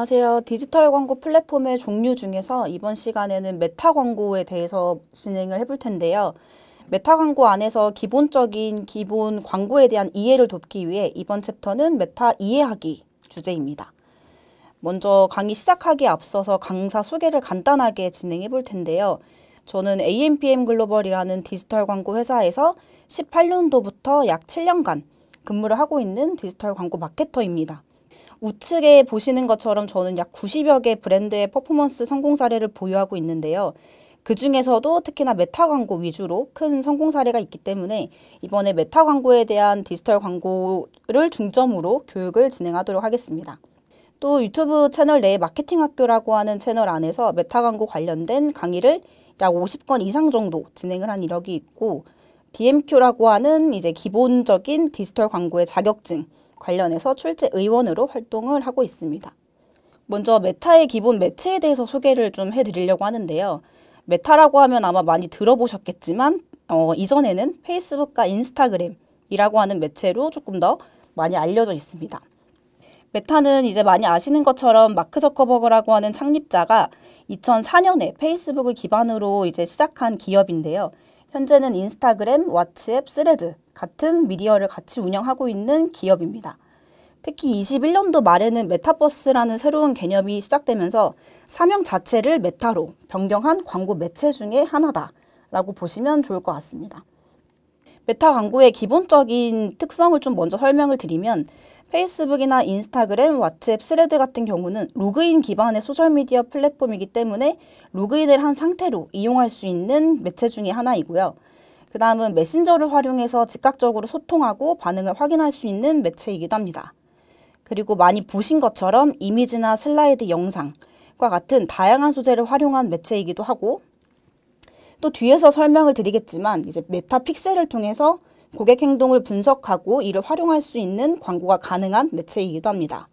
안녕하세요. 디지털 광고 플랫폼의 종류 중에서 이번 시간에는 메타 광고에 대해서 진행을 해볼 텐데요. 메타 광고 안에서 기본적인 기본 광고에 대한 이해를 돕기 위해 이번 챕터는 메타 이해하기 주제입니다. 먼저 강의 시작하기에 앞서서 강사 소개를 간단하게 진행해 볼 텐데요. 저는 AMPM 글로벌이라는 디지털 광고 회사에서 18년도부터 약 7년간 근무를 하고 있는 디지털 광고 마케터입니다. 우측에 보시는 것처럼 저는 약 90여 개 브랜드의 퍼포먼스 성공 사례를 보유하고 있는데요. 그 중에서도 특히나 메타 광고 위주로 큰 성공 사례가 있기 때문에 이번에 메타 광고에 대한 디지털 광고를 중점으로 교육을 진행하도록 하겠습니다. 또 유튜브 채널 내 마케팅 학교라고 하는 채널 안에서 메타 광고 관련된 강의를 약 50건 이상 정도 진행을 한 이력이 있고, DMQ라고 하는 이제 기본적인 디지털 광고의 자격증 관련해서 출제 의원으로 활동을 하고 있습니다. 먼저 메타의 기본 매체에 대해서 소개를 좀 해드리려고 하는데요. 메타라고 하면 아마 많이 들어보셨겠지만 이전에는 페이스북과 인스타그램이라고 하는 매체로 조금 더 많이 알려져 있습니다. 메타는 이제 많이 아시는 것처럼 마크 저커버그라고 하는 창립자가 2004년에 페이스북을 기반으로 이제 시작한 기업인데요. 현재는 인스타그램, 왓츠앱, 스레드 같은 미디어를 같이 운영하고 있는 기업입니다. 특히 21년도 말에는 메타버스라는 새로운 개념이 시작되면서 사명 자체를 메타로 변경한 광고 매체 중에 하나다라고 보시면 좋을 것 같습니다. 메타 광고의 기본적인 특성을 좀 먼저 설명을 드리면, 페이스북이나 인스타그램, 왓츠앱, 스레드 같은 경우는 로그인 기반의 소셜미디어 플랫폼이기 때문에 로그인을 한 상태로 이용할 수 있는 매체 중에 하나이고요. 그 다음은 메신저를 활용해서 즉각적으로 소통하고 반응을 확인할 수 있는 매체이기도 합니다. 그리고 많이 보신 것처럼 이미지나 슬라이드 영상과 같은 다양한 소재를 활용한 매체이기도 하고, 또 뒤에서 설명을 드리겠지만 이제 메타 픽셀을 통해서 고객 행동을 분석하고 이를 활용할 수 있는 광고가 가능한 매체이기도 합니다.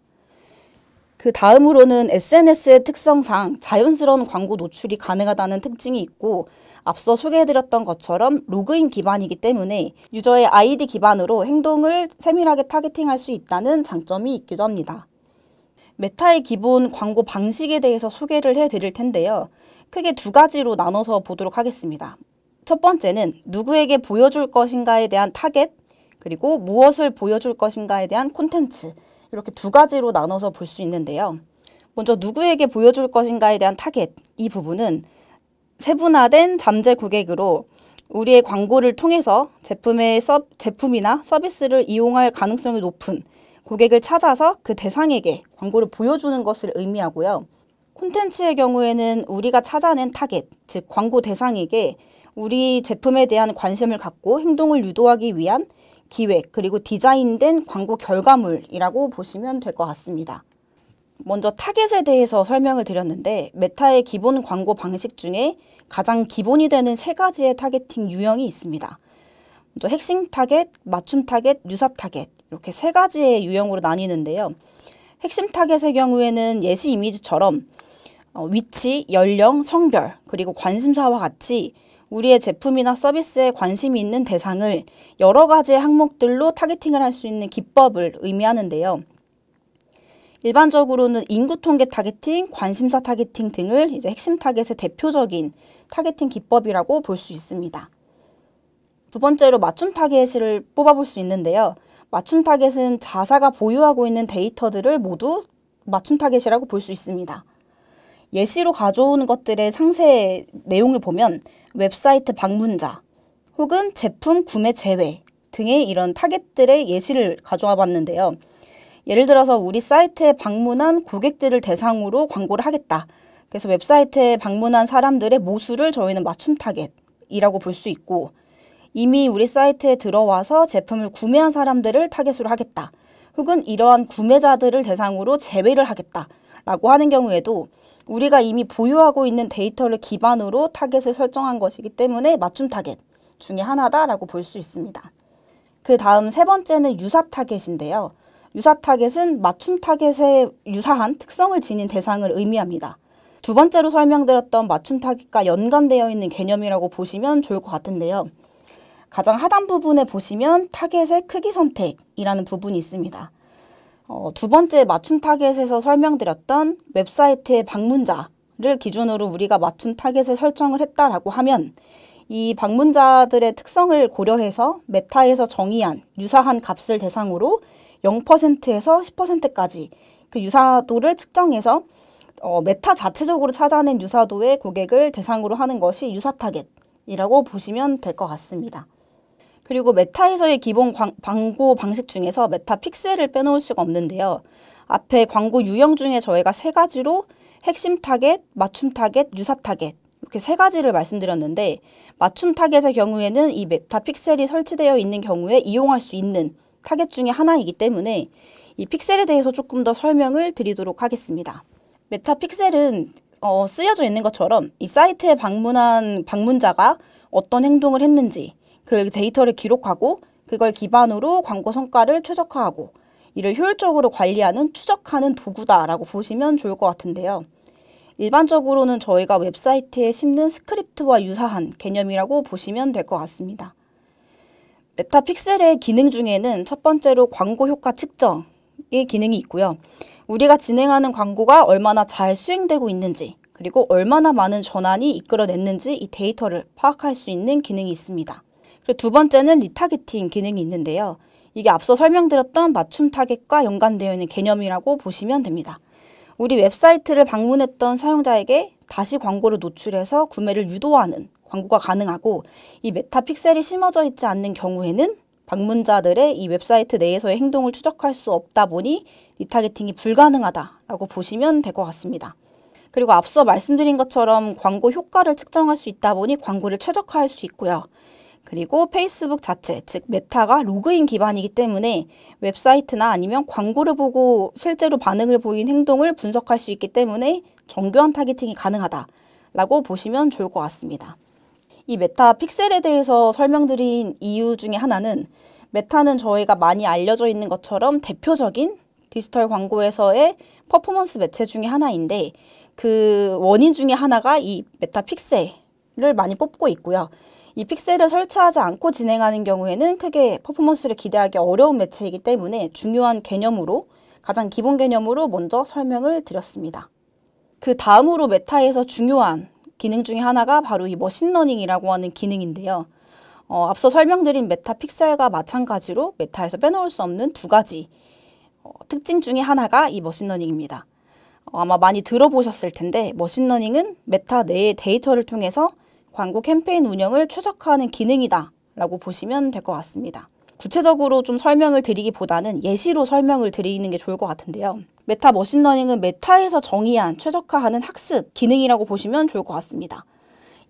그 다음으로는 SNS의 특성상 자연스러운 광고 노출이 가능하다는 특징이 있고, 앞서 소개해드렸던 것처럼 로그인 기반이기 때문에 유저의 아이디 기반으로 행동을 세밀하게 타겟팅할 수 있다는 장점이 있기도 합니다. 메타의 기본 광고 방식에 대해서 소개를 해드릴 텐데요. 크게 두 가지로 나눠서 보도록 하겠습니다. 첫 번째는 누구에게 보여줄 것인가에 대한 타겟, 그리고 무엇을 보여줄 것인가에 대한 콘텐츠, 이렇게 두 가지로 나눠서 볼 수 있는데요. 먼저 누구에게 보여줄 것인가에 대한 타겟, 이 부분은 세분화된 잠재 고객으로 우리의 광고를 통해서 제품이나 서비스를 이용할 가능성이 높은 고객을 찾아서 그 대상에게 광고를 보여주는 것을 의미하고요. 콘텐츠의 경우에는 우리가 찾아낸 타겟, 즉 광고 대상에게 우리 제품에 대한 관심을 갖고 행동을 유도하기 위한 기획, 그리고 디자인된 광고 결과물이라고 보시면 될 것 같습니다. 먼저 타겟에 대해서 설명을 드렸는데, 메타의 기본 광고 방식 중에 가장 기본이 되는 세 가지의 타겟팅 유형이 있습니다. 먼저 핵심 타겟, 맞춤 타겟, 유사 타겟, 이렇게 세 가지의 유형으로 나뉘는데요. 핵심 타겟의 경우에는 예시 이미지처럼 위치, 연령, 성별, 그리고 관심사와 같이 우리의 제품이나 서비스에 관심이 있는 대상을 여러 가지의 항목들로 타겟팅을 할 수 있는 기법을 의미하는데요. 일반적으로는 인구 통계 타겟팅, 관심사 타겟팅 등을 이제 핵심 타겟의 대표적인 타겟팅 기법이라고 볼 수 있습니다. 두 번째로 맞춤 타겟을 뽑아볼 수 있는데요. 맞춤 타겟은 자사가 보유하고 있는 데이터들을 모두 맞춤 타겟이라고 볼 수 있습니다. 예시로 가져오는 것들의 상세 내용을 보면 웹사이트 방문자 혹은 제품 구매 제외 등의 이런 타겟들의 예시를 가져와 봤는데요. 예를 들어서 우리 사이트에 방문한 고객들을 대상으로 광고를 하겠다. 그래서 웹사이트에 방문한 사람들의 모수를 저희는 맞춤 타겟이라고 볼 수 있고, 이미 우리 사이트에 들어와서 제품을 구매한 사람들을 타겟으로 하겠다. 혹은 이러한 구매자들을 대상으로 제외를 하겠다. 라고 하는 경우에도 우리가 이미 보유하고 있는 데이터를 기반으로 타겟을 설정한 것이기 때문에 맞춤 타겟 중에 하나다라고 볼 수 있습니다. 그 다음 세 번째는 유사 타겟인데요. 유사 타겟은 맞춤 타겟에 유사한 특성을 지닌 대상을 의미합니다. 두 번째로 설명드렸던 맞춤 타깃과 연관되어 있는 개념이라고 보시면 좋을 것 같은데요. 가장 하단 부분에 보시면 타깃의 크기 선택이라는 부분이 있습니다. 두 번째 맞춤 타겟에서 설명드렸던 웹사이트의 방문자를 기준으로 우리가 맞춤 타겟을 설정을 했다라고 하면 이 방문자들의 특성을 고려해서 메타에서 정의한 유사한 값을 대상으로 0%에서 10%까지 그 유사도를 측정해서 메타 자체적으로 찾아낸 유사도의 고객을 대상으로 하는 것이 유사 타겟이라고 보시면 될 것 같습니다. 그리고 메타에서의 기본 광고 방식 중에서 메타 픽셀을 빼놓을 수가 없는데요. 앞에 광고 유형 중에 저희가 세 가지로 핵심 타겟, 맞춤 타겟, 유사 타겟 이렇게 세 가지를 말씀드렸는데 맞춤 타겟의 경우에는 이 메타 픽셀이 설치되어 있는 경우에 이용할 수 있는 타겟 중에 하나이기 때문에 이 픽셀에 대해서 조금 더 설명을 드리도록 하겠습니다. 메타 픽셀은 쓰여져 있는 것처럼 이 사이트에 방문한 방문자가 어떤 행동을 했는지 그 데이터를 기록하고 그걸 기반으로 광고 성과를 최적화하고 이를 효율적으로 관리하는 추적하는 도구다라고 보시면 좋을 것 같은데요. 일반적으로는 저희가 웹사이트에 심는 스크립트와 유사한 개념이라고 보시면 될 것 같습니다. 메타 픽셀의 기능 중에는 첫 번째로 광고 효과 측정의 기능이 있고요. 우리가 진행하는 광고가 얼마나 잘 수행되고 있는지 그리고 얼마나 많은 전환이 이끌어냈는지 이 데이터를 파악할 수 있는 기능이 있습니다. 그리고 두 번째는 리타겟팅 기능이 있는데요. 이게 앞서 설명드렸던 맞춤 타겟과 연관되어 있는 개념이라고 보시면 됩니다. 우리 웹사이트를 방문했던 사용자에게 다시 광고를 노출해서 구매를 유도하는 광고가 가능하고 이 메타 픽셀이 심어져 있지 않는 경우에는 방문자들의 이 웹사이트 내에서의 행동을 추적할 수 없다 보니 리타겟팅이 불가능하다라고 보시면 될 것 같습니다. 그리고 앞서 말씀드린 것처럼 광고 효과를 측정할 수 있다 보니 광고를 최적화할 수 있고요. 그리고 페이스북 자체, 즉 메타가 로그인 기반이기 때문에 웹사이트나 아니면 광고를 보고 실제로 반응을 보인 행동을 분석할 수 있기 때문에 정교한 타겟팅이 가능하다라고 보시면 좋을 것 같습니다. 이 메타 픽셀에 대해서 설명드린 이유 중에 하나는 메타는 저희가 많이 알려져 있는 것처럼 대표적인 디지털 광고에서의 퍼포먼스 매체 중에 하나인데 그 원인 중에 하나가 이 메타 픽셀을 많이 뽑고 있고요. 이 픽셀을 설치하지 않고 진행하는 경우에는 크게 퍼포먼스를 기대하기 어려운 매체이기 때문에 중요한 개념으로 가장 기본 개념으로 먼저 설명을 드렸습니다. 그 다음으로 메타에서 중요한 기능 중에 하나가 바로 이 머신러닝이라고 하는 기능인데요. 앞서 설명드린 메타 픽셀과 마찬가지로 메타에서 빼놓을 수 없는 두 가지 특징 중에 하나가 이 머신러닝입니다. 아마 많이 들어보셨을 텐데 머신러닝은 메타 내의 데이터를 통해서 광고 캠페인 운영을 최적화하는 기능이다 라고 보시면 될 것 같습니다. 구체적으로 좀 설명을 드리기보다는 예시로 설명을 드리는 게 좋을 것 같은데요. 메타 머신러닝은 메타에서 정의한 최적화하는 학습 기능이라고 보시면 좋을 것 같습니다.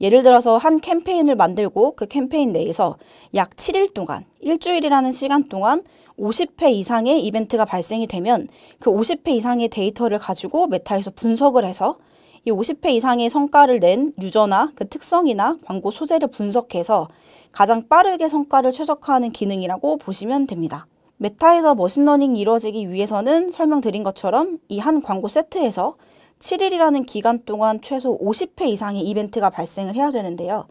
예를 들어서 한 캠페인을 만들고 그 캠페인 내에서 약 7일 동안, 일주일이라는 시간 동안 50회 이상의 이벤트가 발생이 되면 그 50회 이상의 데이터를 가지고 메타에서 분석을 해서 이 50회 이상의 성과를 낸 유저나 그 특성이나 광고 소재를 분석해서 가장 빠르게 성과를 최적화하는 기능이라고 보시면 됩니다. 메타에서 머신러닝이 이루어지기 위해서는 설명드린 것처럼 이 한 광고 세트에서 7일이라는 기간 동안 최소 50회 이상의 이벤트가 발생을 해야 되는데요.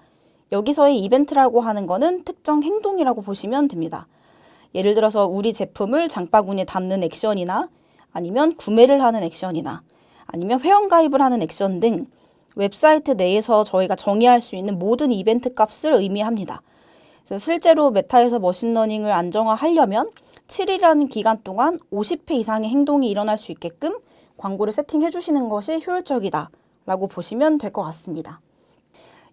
여기서의 이벤트라고 하는 거는 특정 행동이라고 보시면 됩니다. 예를 들어서 우리 제품을 장바구니에 담는 액션이나 아니면 구매를 하는 액션이나 아니면 회원가입을 하는 액션 등 웹사이트 내에서 저희가 정의할 수 있는 모든 이벤트 값을 의미합니다. 그래서 실제로 메타에서 머신러닝을 안정화하려면 7일이라는 기간 동안 50회 이상의 행동이 일어날 수 있게끔 광고를 세팅해 주시는 것이 효율적이다 라고 보시면 될 것 같습니다.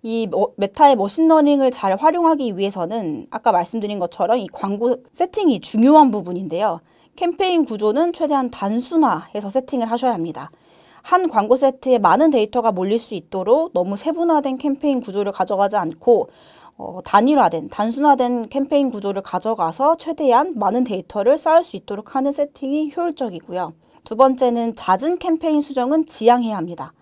이 메타의 머신러닝을 잘 활용하기 위해서는 아까 말씀드린 것처럼 이 광고 세팅이 중요한 부분인데요. 캠페인 구조는 최대한 단순화해서 세팅을 하셔야 합니다. 한 광고 세트에 많은 데이터가 몰릴 수 있도록 너무 세분화된 캠페인 구조를 가져가지 않고 단일화된, 단순화된 캠페인 구조를 가져가서 최대한 많은 데이터를 쌓을 수 있도록 하는 세팅이 효율적이고요. 두 번째는 잦은 캠페인 수정은 지양해야 합니다.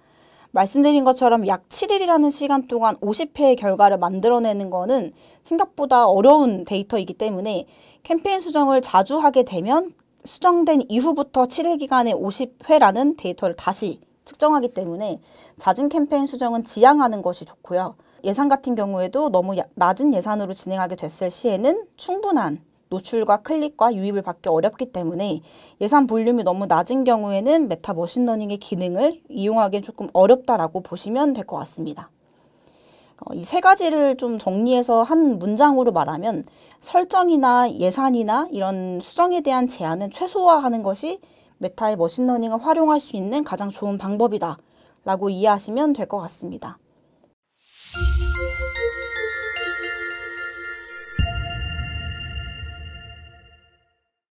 말씀드린 것처럼 약 7일이라는 시간 동안 50회의 결과를 만들어내는 거는 생각보다 어려운 데이터이기 때문에 캠페인 수정을 자주 하게 되면 수정된 이후부터 7일 기간에 50회라는 데이터를 다시 측정하기 때문에 잦은 캠페인 수정은 지양하는 것이 좋고요. 예산 같은 경우에도 너무 낮은 예산으로 진행하게 됐을 시에는 충분한 노출과 클릭과 유입을 받기 어렵기 때문에 예산 볼륨이 너무 낮은 경우에는 메타 머신러닝의 기능을 이용하기엔 조금 어렵다라고 보시면 될 것 같습니다. 이 세 가지를 좀 정리해서 한 문장으로 말하면 설정이나 예산이나 이런 수정에 대한 제한은 최소화하는 것이 메타의 머신러닝을 활용할 수 있는 가장 좋은 방법이다 라고 이해하시면 될 것 같습니다.